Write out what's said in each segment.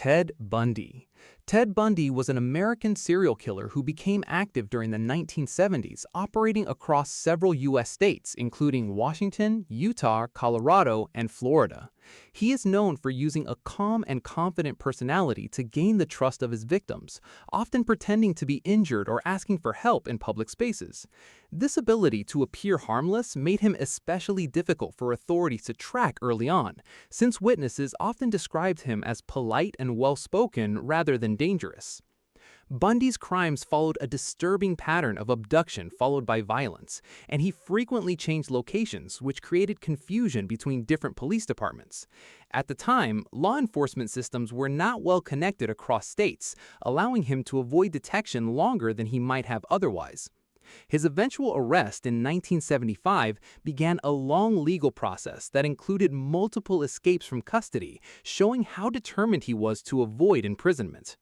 Ted Bundy. Ted Bundy was an American serial killer who became active during the 1970s, operating across several U.S. states, including Washington, Utah, Colorado, and Florida. He is known for using a calm and confident personality to gain the trust of his victims, often pretending to be injured or asking for help in public spaces. This ability to appear harmless made him especially difficult for authorities to track early on, since witnesses often described him as polite and well-spoken rather than dangerous. Bundy's crimes followed a disturbing pattern of abduction followed by violence, and he frequently changed locations, which created confusion between different police departments. At the time, law enforcement systems were not well connected across states, allowing him to avoid detection longer than he might have otherwise. His eventual arrest in 1975 began a long legal process that included multiple escapes from custody, showing how determined he was to avoid imprisonment.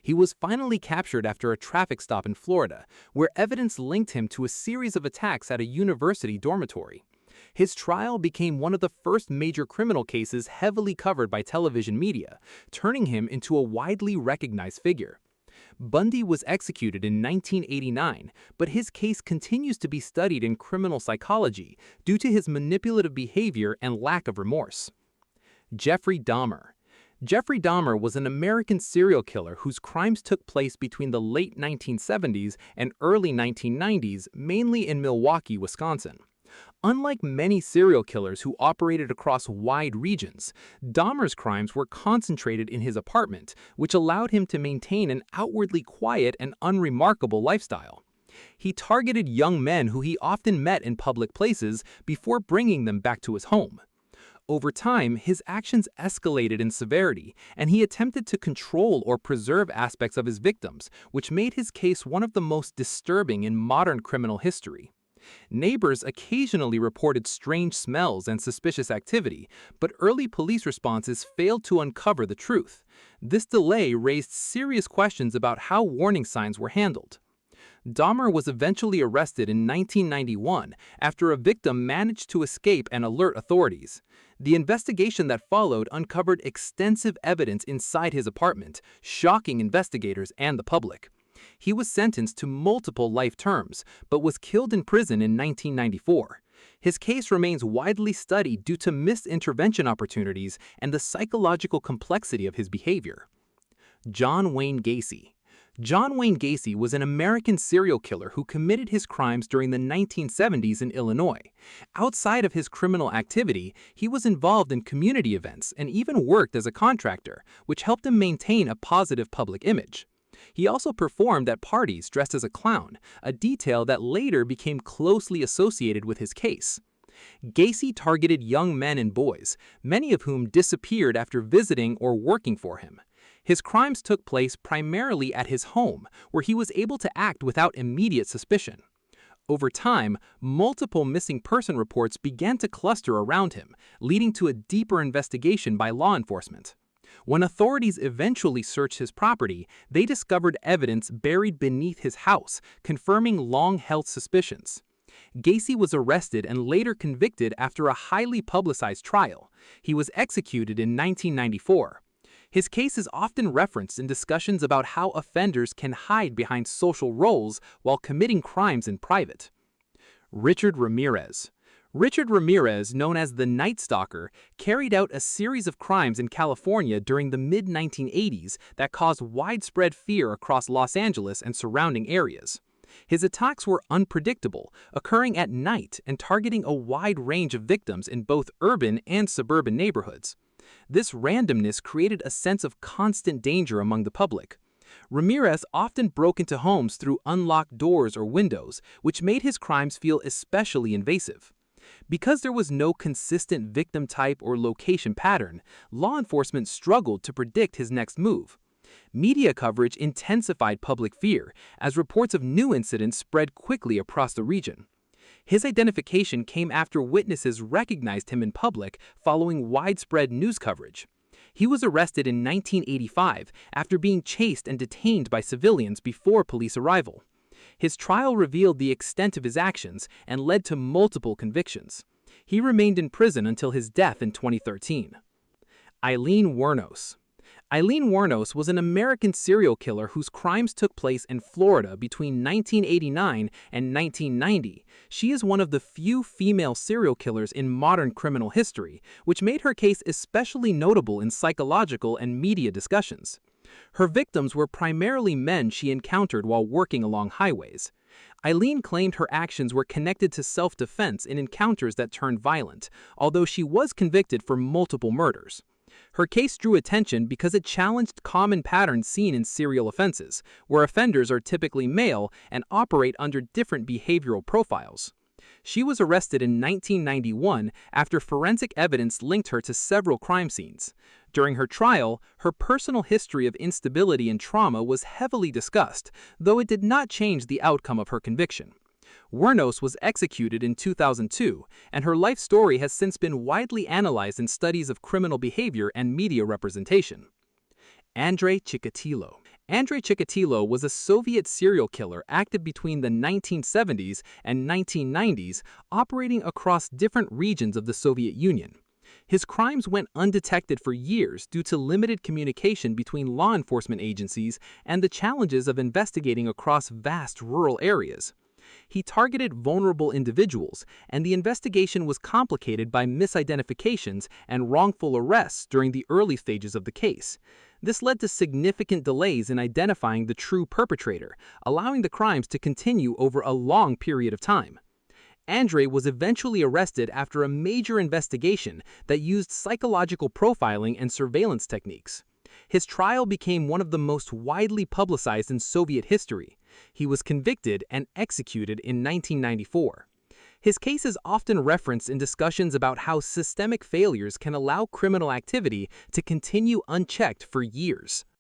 He was finally captured after a traffic stop in Florida, where evidence linked him to a series of attacks at a university dormitory. His trial became one of the first major criminal cases heavily covered by television media, turning him into a widely recognized figure. Bundy was executed in 1989, but his case continues to be studied in criminal psychology due to his manipulative behavior and lack of remorse. Jeffrey Dahmer. Jeffrey Dahmer was an American serial killer whose crimes took place between the late 1970s and early 1990s, mainly in Milwaukee, Wisconsin. Unlike many serial killers who operated across wide regions, Dahmer's crimes were concentrated in his apartment, which allowed him to maintain an outwardly quiet and unremarkable lifestyle. He targeted young men who he often met in public places before bringing them back to his home. Over time, his actions escalated in severity, and he attempted to control or preserve aspects of his victims, which made his case one of the most disturbing in modern criminal history. Neighbors occasionally reported strange smells and suspicious activity, but early police responses failed to uncover the truth. This delay raised serious questions about how warning signs were handled. Dahmer was eventually arrested in 1991 after a victim managed to escape and alert authorities. The investigation that followed uncovered extensive evidence inside his apartment, shocking investigators and the public. He was sentenced to multiple life terms, but was killed in prison in 1994. His case remains widely studied due to missed intervention opportunities and the psychological complexity of his behavior. John Wayne Gacy. John Wayne Gacy was an American serial killer who committed his crimes during the 1970s in Illinois. Outside of his criminal activity, he was involved in community events and even worked as a contractor, which helped him maintain a positive public image. He also performed at parties dressed as a clown, a detail that later became closely associated with his case. Gacy targeted young men and boys, many of whom disappeared after visiting or working for him. His crimes took place primarily at his home, where he was able to act without immediate suspicion. Over time, multiple missing person reports began to cluster around him, leading to a deeper investigation by law enforcement. When authorities eventually searched his property, they discovered evidence buried beneath his house, confirming long-held suspicions. Gacy was arrested and later convicted after a highly publicized trial. He was executed in 1994. His case is often referenced in discussions about how offenders can hide behind social roles while committing crimes in private. Richard Ramirez. Richard Ramirez, known as the Night Stalker, carried out a series of crimes in California during the mid-1980s that caused widespread fear across Los Angeles and surrounding areas. His attacks were unpredictable, occurring at night and targeting a wide range of victims in both urban and suburban neighborhoods. This randomness created a sense of constant danger among the public. Ramirez often broke into homes through unlocked doors or windows, which made his crimes feel especially invasive. Because there was no consistent victim type or location pattern, law enforcement struggled to predict his next move. Media coverage intensified public fear as reports of new incidents spread quickly across the region. His identification came after witnesses recognized him in public following widespread news coverage. He was arrested in 1985 after being chased and detained by civilians before police arrival. His trial revealed the extent of his actions and led to multiple convictions. He remained in prison until his death in 2013. Eileen Wuornos. Eileen Wuornos was an American serial killer whose crimes took place in Florida between 1989 and 1990. She is one of the few female serial killers in modern criminal history, which made her case especially notable in psychological and media discussions. Her victims were primarily men she encountered while working along highways. Eileen claimed her actions were connected to self-defense in encounters that turned violent, although she was convicted for multiple murders. Her case drew attention because it challenged common patterns seen in serial offenses, where offenders are typically male and operate under different behavioral profiles. She was arrested in 1991 after forensic evidence linked her to several crime scenes. During her trial, her personal history of instability and trauma was heavily discussed, though it did not change the outcome of her conviction. Wuornos was executed in 2002, and her life story has since been widely analyzed in studies of criminal behavior and media representation. Andrei Chikatilo. Andrei Chikatilo was a Soviet serial killer active between the 1970s and 1990s, operating across different regions of the Soviet Union. His crimes went undetected for years due to limited communication between law enforcement agencies and the challenges of investigating across vast rural areas. He targeted vulnerable individuals, and the investigation was complicated by misidentifications and wrongful arrests during the early stages of the case. This led to significant delays in identifying the true perpetrator, allowing the crimes to continue over a long period of time. Andrei was eventually arrested after a major investigation that used psychological profiling and surveillance techniques. His trial became one of the most widely publicized in Soviet history. He was convicted and executed in 1994. His case is often referenced in discussions about how systemic failures can allow criminal activity to continue unchecked for years.